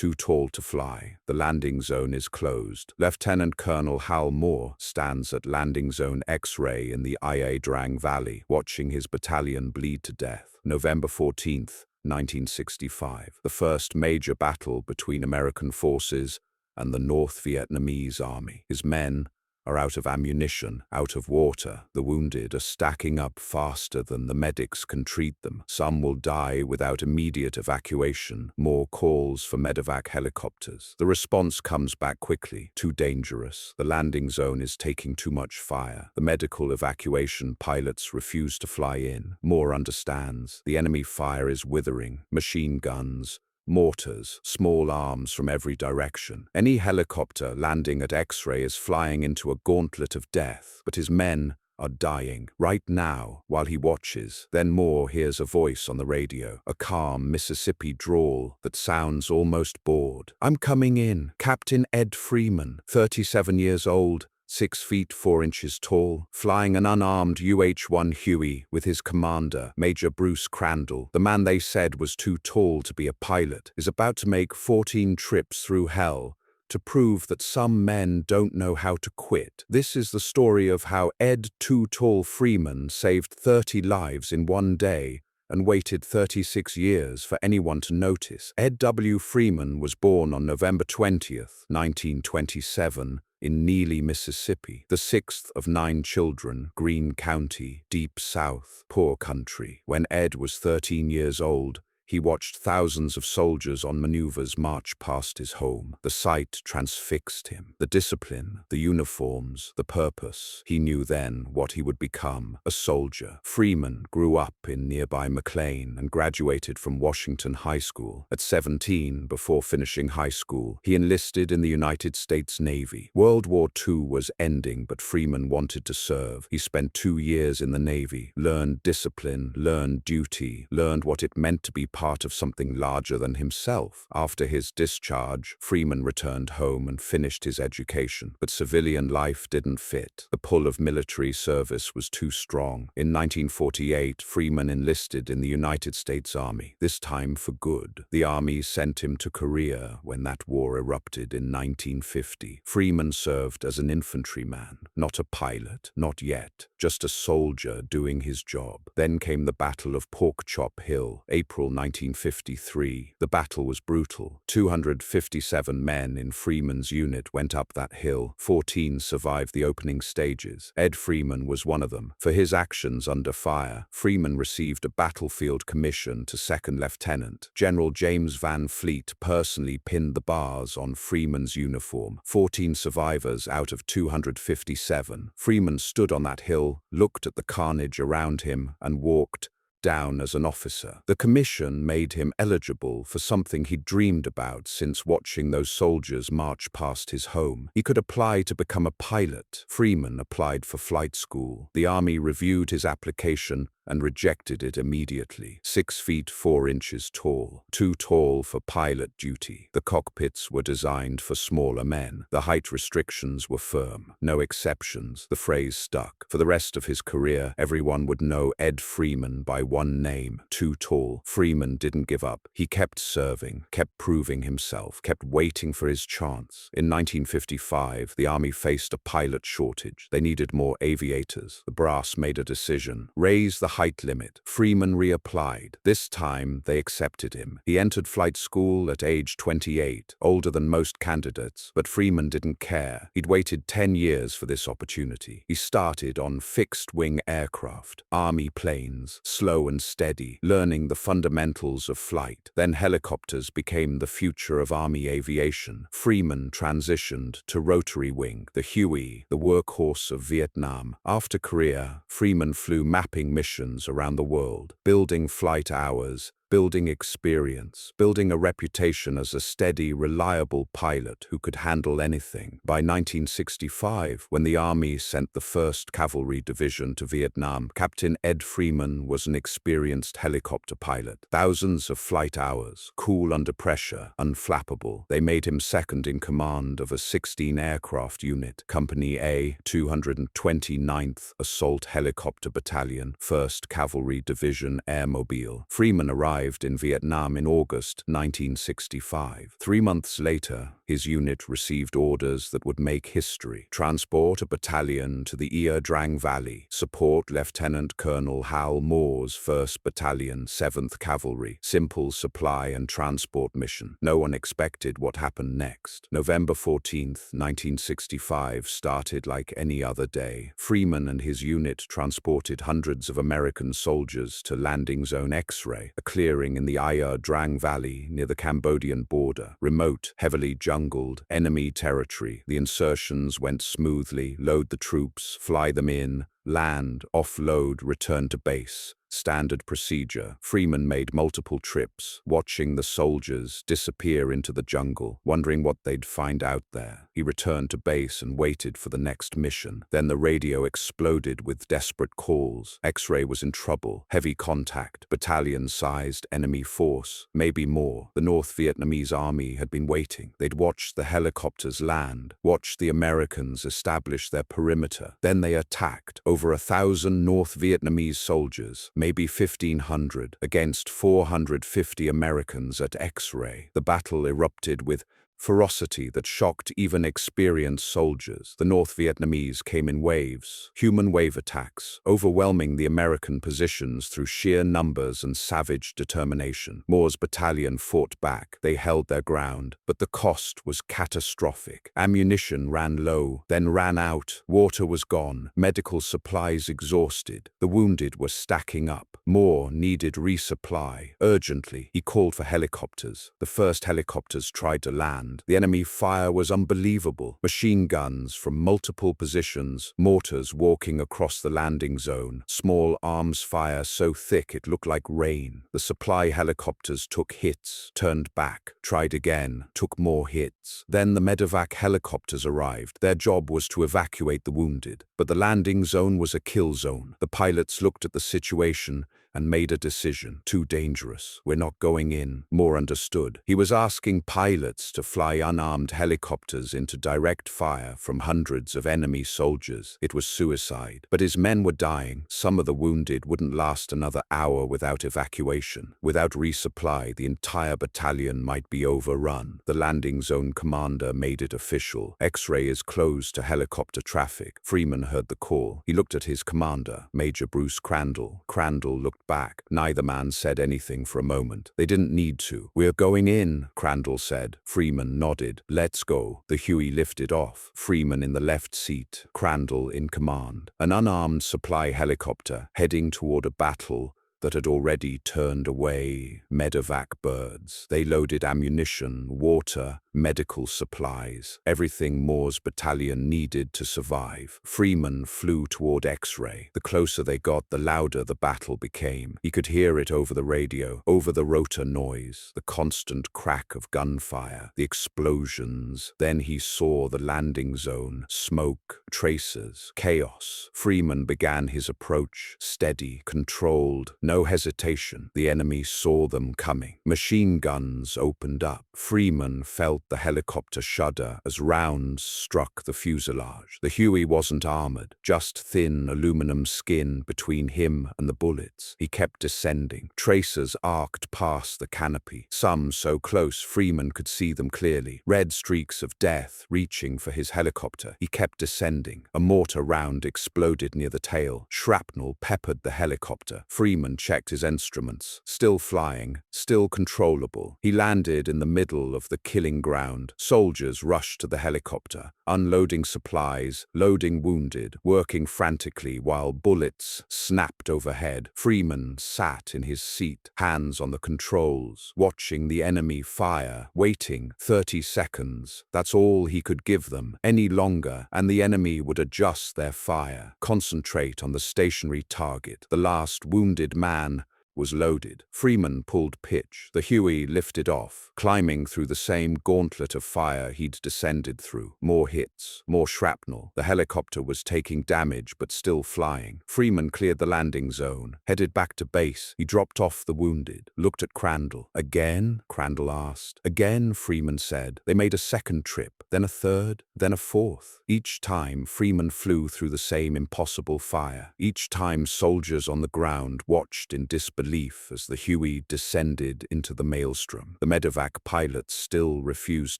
too tall to fly. The landing zone is closed. Lieutenant Colonel Hal Moore stands at landing zone X-ray in the Ia Drang Valley, watching his battalion bleed to death. November 14th, 1965. The first major battle between American forces and the North Vietnamese army. His men are out of ammunition, out of water. The wounded are stacking up faster than the medics can treat them. Some will die without immediate evacuation. More calls for medevac helicopters. The response comes back quickly. Too dangerous. The landing zone is taking too much fire. The medical evacuation pilots refuse to fly in. Moore understands. The enemy fire is withering. Machine guns, mortars, small arms from every direction. Any helicopter landing at X-ray is flying into a gauntlet of death, but his men are dying right now while he watches. Then Moore hears a voice on the radio, a calm Mississippi drawl that sounds almost bored. "I'm coming in. Captain Ed Freeman, 37 years old, 6 feet 4 inches tall, flying an unarmed UH-1 Huey with his commander, Major Bruce Crandall. The man they said was too tall to be a pilot is about to make 14 trips through hell to prove that some men don't know how to quit." This is the story of how Ed Too Tall Freeman saved 30 lives in one day and waited 36 years for anyone to notice. Ed W. Freeman was born on November 20th, 1927, in Neely, Mississippi, the 6th of 9 children, Greene County, Deep South, poor country. When Ed was 13 years old, he watched thousands of soldiers on maneuvers march past his home. The sight transfixed him. The discipline, the uniforms, the purpose. He knew then what he would become, a soldier. Freeman grew up in nearby McLean and graduated from Washington High School. At 17, before finishing high school, he enlisted in the United States Navy. World War II was ending, but Freeman wanted to serve. He spent 2 years in the Navy, learned discipline, learned duty, learned what it meant to be part of something larger than himself. After his discharge, Freeman returned home and finished his education, but civilian life didn't fit. The pull of military service was too strong. In 1948, Freeman enlisted in the United States Army, this time for good. The Army sent him to Korea when that war erupted in 1950. Freeman served as an infantryman, not a pilot, not yet, just a soldier doing his job. Then came the Battle of Pork Chop Hill, April 1953. The battle was brutal. 257 men in Freeman's unit went up that hill. 14 survived the opening stages. Ed Freeman was one of them. For his actions under fire, Freeman received a battlefield commission to second lieutenant. General James Van Fleet personally pinned the bars on Freeman's uniform. 14 survivors out of 257. Freeman stood on that hill, looked at the carnage around him, and walked down as an officer. The commission made him eligible for something he'd dreamed about since watching those soldiers march past his home. He could apply to become a pilot. Freeman applied for flight school. The Army reviewed his application and rejected it immediately. 6 feet 4 inches tall, too tall for pilot duty. The cockpits were designed for smaller men. The height restrictions were firm. No exceptions. The phrase stuck. For the rest of his career, everyone would know Ed Freeman by one name, Too Tall. Freeman didn't give up. He kept serving, kept proving himself, kept waiting for his chance. In 1955, the Army faced a pilot shortage. They needed more aviators. The brass made a decision. Raise the height limit. Freeman reapplied. This time, they accepted him. He entered flight school at age 28, older than most candidates, but Freeman didn't care. He'd waited 10 years for this opportunity. He started on fixed-wing aircraft, Army planes, slow and steady, learning the fundamentals of flight. Then helicopters became the future of Army aviation. Freeman transitioned to rotary wing, the Huey, the workhorse of Vietnam. After Korea, Freeman flew mapping missions around the world, building flight hours, building experience, building a reputation as a steady, reliable pilot who could handle anything. By 1965, when the Army sent the 1st Cavalry Division to Vietnam, Captain Ed Freeman was an experienced helicopter pilot. Thousands of flight hours, cool under pressure, unflappable. They made him second in command of a 16-aircraft unit, Company A, 229th Assault Helicopter Battalion, 1st Cavalry Division Airmobile. Freeman arrived arrived in Vietnam in August 1965. 3 months later, his unit received orders that would make history. Transport a battalion to the Ia Drang Valley. Support Lieutenant Colonel Hal Moore's 1st Battalion, 7th Cavalry. Simple supply and transport mission. No one expected what happened next. November 14, 1965 started like any other day. Freeman and his unit transported hundreds of American soldiers to Landing Zone X-Ray, a clearing in the Ia Drang Valley near the Cambodian border. Remote, heavily jungled, enemy territory. The insertions went smoothly. Load the troops, fly them in, land, offload, return to base. Standard procedure. Freeman made multiple trips, watching the soldiers disappear into the jungle, wondering what they'd find out there. He returned to base and waited for the next mission. Then the radio exploded with desperate calls. X-Ray was in trouble. Heavy contact. Battalion-sized enemy force. Maybe more. The North Vietnamese army had been waiting. They'd watched the helicopters land, watched the Americans establish their perimeter. Then they attacked. Over 1,000 North Vietnamese soldiers, maybe 1,500, against 450 Americans at X-Ray. The battle erupted with ferocity that shocked even experienced soldiers. The North Vietnamese came in waves, human wave attacks, overwhelming the American positions through sheer numbers and savage determination. Moore's battalion fought back. They held their ground, but the cost was catastrophic. Ammunition ran low, then ran out. Water was gone. Medical supplies exhausted. The wounded were stacking up. Moore needed resupply. Urgently, he called for helicopters. The first helicopters tried to land. The enemy fire was unbelievable. Machine guns from multiple positions, mortars walking across the landing zone, small arms fire so thick it looked like rain. The supply helicopters took hits, turned back, tried again, took more hits. Then the medevac helicopters arrived. Their job was to evacuate the wounded. But the landing zone was a kill zone. The pilots looked at the situation and made a decision. Too dangerous. We're not going in. Moore understood. He was asking pilots to fly unarmed helicopters into direct fire from hundreds of enemy soldiers. It was suicide. But his men were dying. Some of the wounded wouldn't last another hour without evacuation. Without resupply, the entire battalion might be overrun. The landing zone commander made it official. X-ray is closed to helicopter traffic. Freeman heard the call. He looked at his commander, Major Bruce Crandall. Crandall looked back. Neither man said anything for a moment. They didn't need to. "We're going in," Crandall said. Freeman nodded. "Let's go." The Huey lifted off. Freeman in the left seat, Crandall in command. An unarmed supply helicopter heading toward a battle that had already turned away medevac birds. They loaded ammunition, water, medical supplies, everything Moore's battalion needed to survive. Freeman flew toward X-Ray. The closer they got, the louder the battle became. He could hear it over the radio, over the rotor noise, the constant crack of gunfire, the explosions. Then he saw the landing zone, smoke, tracers, chaos. Freeman began his approach, steady, controlled, no hesitation. The enemy saw them coming. Machine guns opened up. Freeman felt the helicopter shudder as rounds struck the fuselage. The Huey wasn't armored, just thin aluminum skin between him and the bullets. He kept descending. Tracers arced past the canopy, some so close Freeman could see them clearly. Red streaks of death reaching for his helicopter. He kept descending. A mortar round exploded near the tail. Shrapnel peppered the helicopter. Freeman checked his instruments. Still flying, still controllable. He landed in the middle of the killing ground. Soldiers rushed to the helicopter, unloading supplies, loading wounded, working frantically while bullets snapped overhead. Freeman sat in his seat, hands on the controls, watching the enemy fire, waiting 30 seconds. That's all he could give them. Any longer, and the enemy would adjust their fire, concentrate on the stationary target. The last wounded man was loaded. Freeman pulled pitch. The Huey lifted off, climbing through the same gauntlet of fire he'd descended through. More hits, more shrapnel. The helicopter was taking damage but still flying. Freeman cleared the landing zone, headed back to base. He dropped off the wounded, looked at Crandall. "Again?" Crandall asked. "Again," Freeman said. They made a second trip, then a third, then a fourth. Each time, Freeman flew through the same impossible fire. Each time, soldiers on the ground watched in disbelief. disbelief as the Huey descended into the maelstrom. The medevac pilots still refused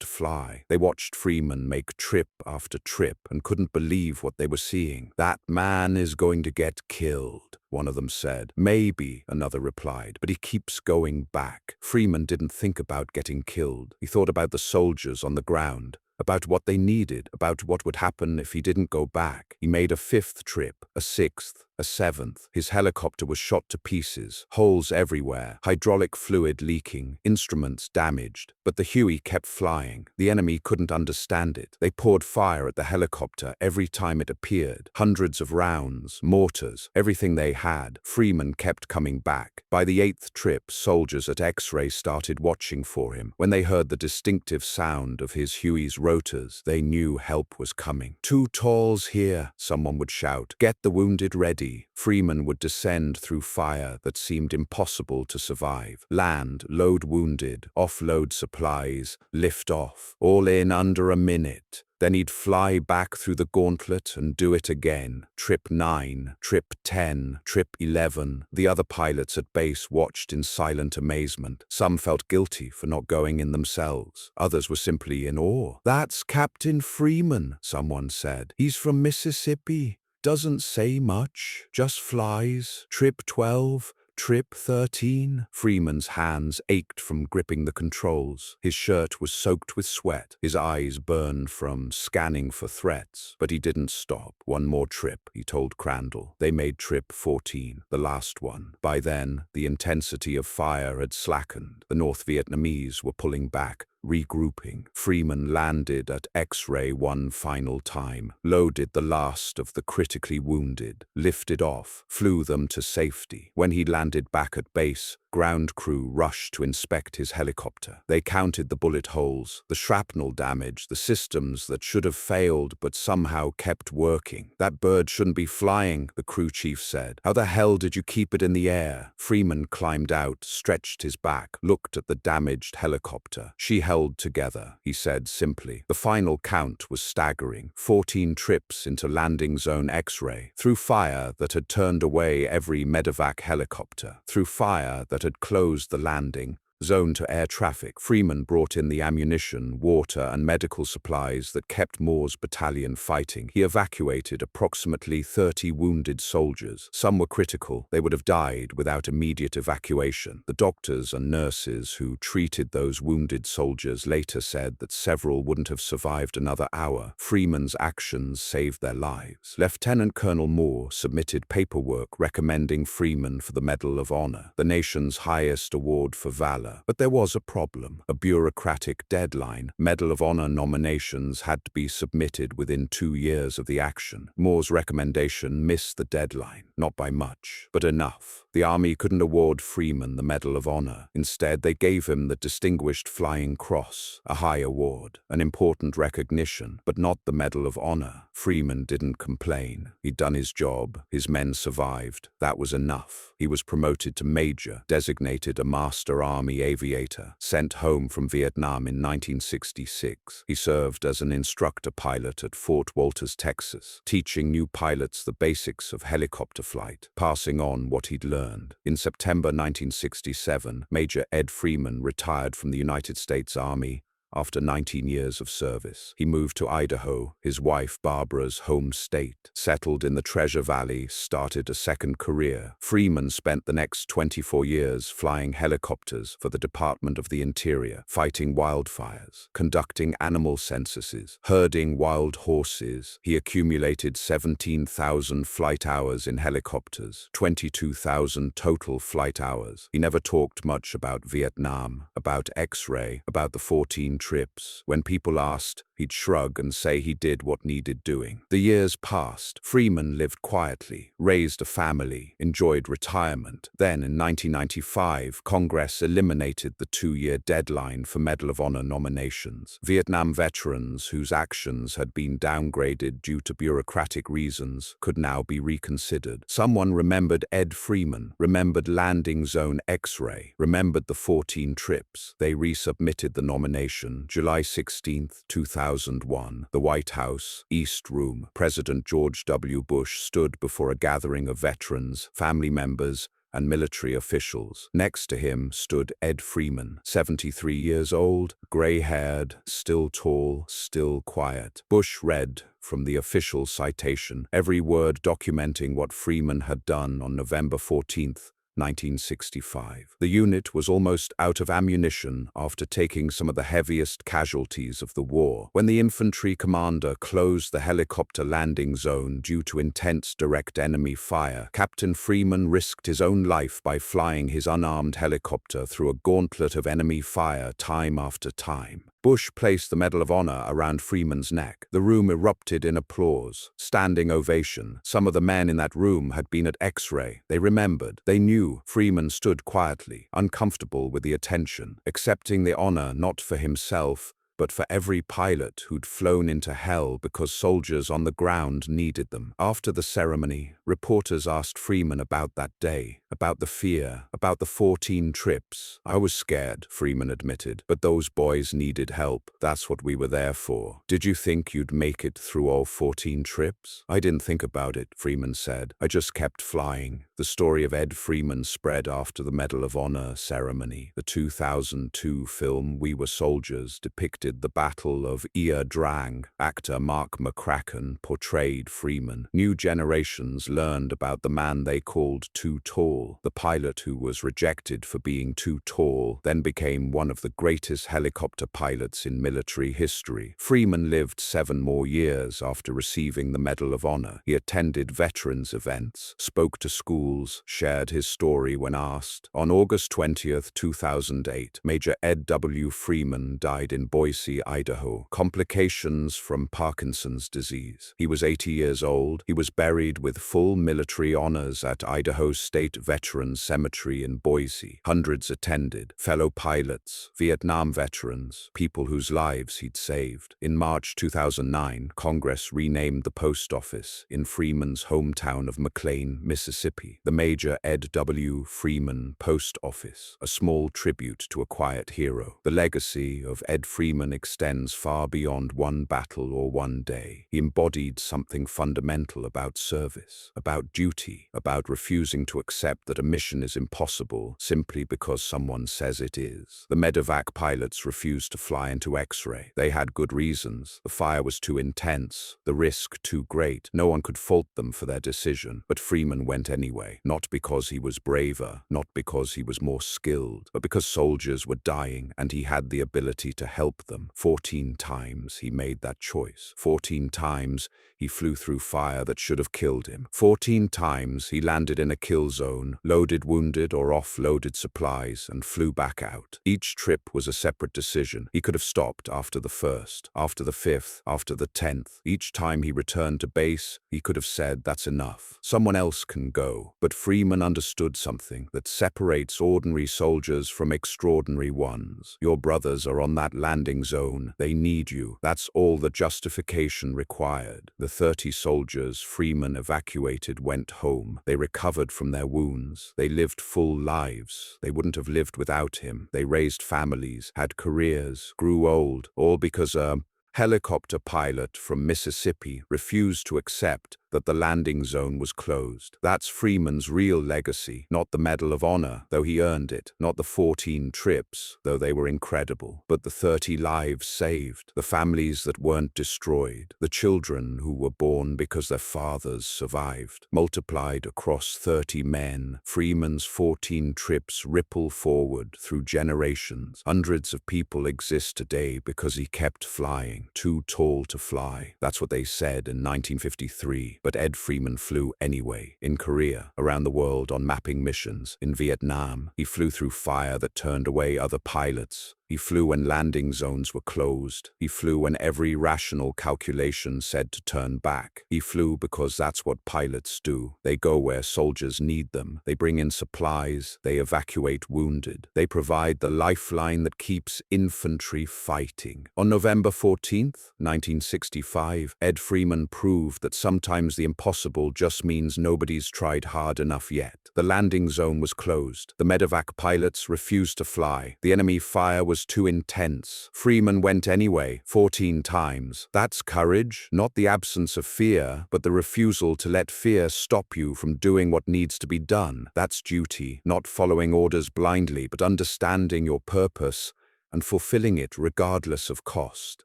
to fly. They watched Freeman make trip after trip and couldn't believe what they were seeing. "That man is going to get killed," one of them said. "Maybe," another replied, "but he keeps going back." Freeman didn't think about getting killed. He thought about the soldiers on the ground, about what they needed, about what would happen if he didn't go back. He made a 5th trip, a 6th, a 7th. His helicopter was shot to pieces, holes everywhere, hydraulic fluid leaking, instruments damaged. But the Huey kept flying. The enemy couldn't understand it. They poured fire at the helicopter every time it appeared. Hundreds of rounds, mortars, everything they had. Freeman kept coming back. By the 8th trip, soldiers at X-ray started watching for him. When they heard the distinctive sound of his Huey's rotors, they knew help was coming. "Two talls here," someone would shout. "Get the wounded ready." Freeman would descend through fire that seemed impossible to survive. Land, load wounded, offload supplies, lift off, all in under a minute. Then he'd fly back through the gauntlet and do it again. Trip 9, trip 10, trip 11. The other pilots at base watched in silent amazement. Some felt guilty for not going in themselves. Others were simply in awe. "That's Captain Freeman," someone said. "He's from Mississippi. Doesn't say much, just flies. Trip 12, trip 13. Freeman's hands ached from gripping the controls. His shirt was soaked with sweat. His eyes burned from scanning for threats. But he didn't stop. "One more trip," he told Crandall. They made trip 14, the last one. By then, the intensity of fire had slackened. The North Vietnamese were pulling back, regrouping. Freeman landed at X-ray one final time, loaded the last of the critically wounded, lifted off, flew them to safety. When he landed back at base, ground crew rushed to inspect his helicopter. They counted the bullet holes, the shrapnel damage, the systems that should have failed but somehow kept working. "That bird shouldn't be flying," the crew chief said. "How the hell did you keep it in the air?" Freeman climbed out, stretched his back, looked at the damaged helicopter. "She held together," he said simply. The final count was staggering. 14 trips into landing zone X-ray, through fire that had turned away every medevac helicopter, through fire that had closed the landing zone to air traffic. Freeman brought in the ammunition, water, and medical supplies that kept Moore's battalion fighting. He evacuated approximately 30 wounded soldiers. Some were critical. They would have died without immediate evacuation. The doctors and nurses who treated those wounded soldiers later said that several wouldn't have survived another hour. Freeman's actions saved their lives. Lieutenant Colonel Moore submitted paperwork recommending Freeman for the Medal of Honor, the nation's highest award for valor. But there was a problem, a bureaucratic deadline. Medal of Honor nominations had to be submitted within 2 years of the action. Moore's recommendation missed the deadline, not by much, but enough. The Army couldn't award Freeman the Medal of Honor. Instead, they gave him the Distinguished Flying Cross, a high award, an important recognition, but not the Medal of Honor. Freeman didn't complain. He'd done his job. His men survived. That was enough. He was promoted to major, designated a Master Army aviator, sent home from Vietnam in 1966. He served as an instructor pilot at Fort Walters, Texas, teaching new pilots the basics of helicopter flight, passing on what he'd learned. In September 1967, Major Ed Freeman retired from the United States Army after 19 years of service. He moved to Idaho, his wife Barbara's home state, settled in the Treasure Valley, started a second career. Freeman spent the next 24 years flying helicopters for the Department of the Interior, fighting wildfires, conducting animal censuses, herding wild horses. He accumulated 17,000 flight hours in helicopters, 22,000 total flight hours. He never talked much about Vietnam, about X-ray, about the 14 trips. When people asked, he'd shrug and say he did what needed doing. The years passed. Freeman lived quietly, raised a family, enjoyed retirement. Then, in 1995, Congress eliminated the 2-year deadline for Medal of Honor nominations. Vietnam veterans whose actions had been downgraded due to bureaucratic reasons could now be reconsidered. Someone remembered Ed Freeman, remembered Landing Zone X-ray, remembered the 14 trips. They resubmitted the nomination. July 16, 2001, the White House, East Room. President George W. Bush stood before a gathering of veterans, family members, and military officials. Next to him stood Ed Freeman, 73 years old, gray-haired, still tall, still quiet. Bush read from the official citation, every word documenting what Freeman had done on November 14th, 1965. The unit was almost out of ammunition after taking some of the heaviest casualties of the war. When the infantry commander closed the helicopter landing zone due to intense direct enemy fire, Captain Freeman risked his own life by flying his unarmed helicopter through a gauntlet of enemy fire time after time. Bush placed the Medal of Honor around Freeman's neck. The room erupted in applause, standing ovation. Some of the men in that room had been at X-ray. They remembered. They knew. Freeman stood quietly, uncomfortable with the attention, accepting the honor not for himself, but for every pilot who'd flown into hell because soldiers on the ground needed them. After the ceremony, reporters asked Freeman about that day, about the fear, about the 14 trips. "I was scared," Freeman admitted, "but those boys needed help. That's what we were there for." "Did you think you'd make it through all 14 trips?" "I didn't think about it," Freeman said. "I just kept flying." The story of Ed Freeman spread after the Medal of Honor ceremony. The 2002 film We Were Soldiers depicted the Battle of Ia Drang. Actor Mark McCracken portrayed Freeman. New generations learned about the man they called Too Tall. The pilot who was rejected for being too tall then became one of the greatest helicopter pilots in military history. Freeman lived 7 more years after receiving the Medal of Honor. He attended veterans events, spoke to schools, shared his story when asked. On August 20th, 2008, Major Ed W. Freeman died in Boise, Idaho. Complications from Parkinson's disease. He was 80 years old. He was buried with full military honors at Idaho State Veterans Cemetery in Boise. Hundreds attended. Fellow pilots, Vietnam veterans, people whose lives he'd saved. In March 2009, Congress renamed the post office in Freeman's hometown of McLean, Mississippi, the Major Ed W. Freeman Post Office, a small tribute to a quiet hero. The legacy of Ed Freeman extends far beyond one battle or one day. He embodied something fundamental about service, about duty, about refusing to accept that a mission is impossible simply because someone says it is. The medevac pilots refused to fly into X-ray. They had good reasons. The fire was too intense, the risk too great. No one could fault them for their decision. But Freeman went anyway, not because he was braver, not because he was more skilled, but because soldiers were dying and he had the ability to help them. 14 times he made that choice. 14 times he flew through fire that should have killed him. 14 times he landed in a kill zone, loaded wounded or offloaded supplies, and flew back out. Each trip was a separate decision. He could have stopped after the 1st, after the 5th, after the 10th. Each time he returned to base, he could have said, "That's enough. Someone else can go." But Freeman understood something that separates ordinary soldiers from extraordinary ones. Your brothers are on that landing zone. They need you. That's all the justification required. The 30 soldiers Freeman evacuated went home. They recovered from their wounds. They lived full lives. They wouldn't have lived without him. They raised families, had careers, grew old, all because a helicopter pilot from Mississippi refused to accept that the landing zone was closed. That's Freeman's real legacy, not the Medal of Honor, though he earned it, not the 14 trips, though they were incredible, but the 30 lives saved, the families that weren't destroyed, the children who were born because their fathers survived. Multiplied across 30 men, Freeman's 14 trips ripple forward through generations. Hundreds of people exist today because he kept flying, too tall to fly. That's what they said in 1953. But Ed Freeman flew anyway. In Korea, around the world on mapping missions. In Vietnam, he flew through fire that turned away other pilots. He flew when landing zones were closed. He flew when every rational calculation said to turn back. He flew because that's what pilots do. They go where soldiers need them. They bring in supplies. They evacuate wounded. They provide the lifeline that keeps infantry fighting. On November 14th, 1965, Ed Freeman proved that sometimes the impossible just means nobody's tried hard enough yet. The landing zone was closed. The medevac pilots refused to fly. The enemy fire was was too intense. Freeman went anyway, 14 times. That's courage, not the absence of fear, but the refusal to let fear stop you from doing what needs to be done. That's duty, not following orders blindly, but understanding your purpose and fulfilling it regardless of cost.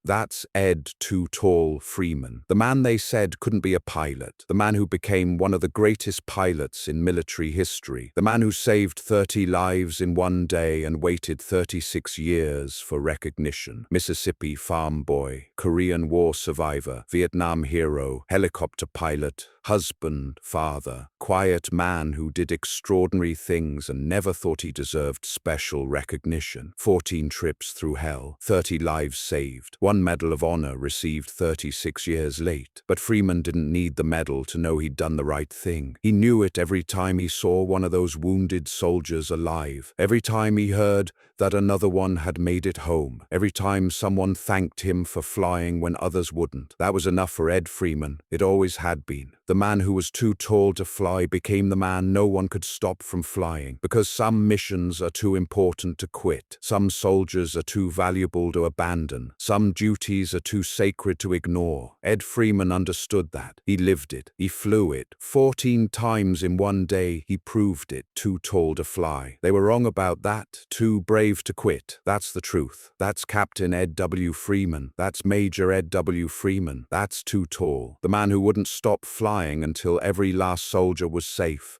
That's Ed Too Tall Freeman, the man they said couldn't be a pilot, the man who became one of the greatest pilots in military history, the man who saved 30 lives in one day and waited 36 years for recognition. Mississippi farm boy, Korean War survivor, Vietnam hero, helicopter pilot, husband, father, quiet man who did extraordinary things and never thought he deserved special recognition. 14 trips through hell, 30 lives saved, 1 Medal of Honor received 36 years late. But Freeman didn't need the medal to know he'd done the right thing. He knew it every time he saw one of those wounded soldiers alive, every time he heard that another one had made it home, every time someone thanked him for flying when others wouldn't. That was enough for Ed Freeman. It always had been. The man who was too tall to fly became the man no one could stop from flying, because some missions are too important to quit, some soldiers are too valuable to abandon, some duties are too sacred to ignore. Ed Freeman understood that. He lived it. He flew it. 14 times in one day he proved it. Too tall to fly. They were wrong about that. Too brave to quit. That's the truth. That's Captain Ed W. Freeman. That's Major Ed W. Freeman. That's Too Tall. The man who wouldn't stop flying until every last soldier was safe.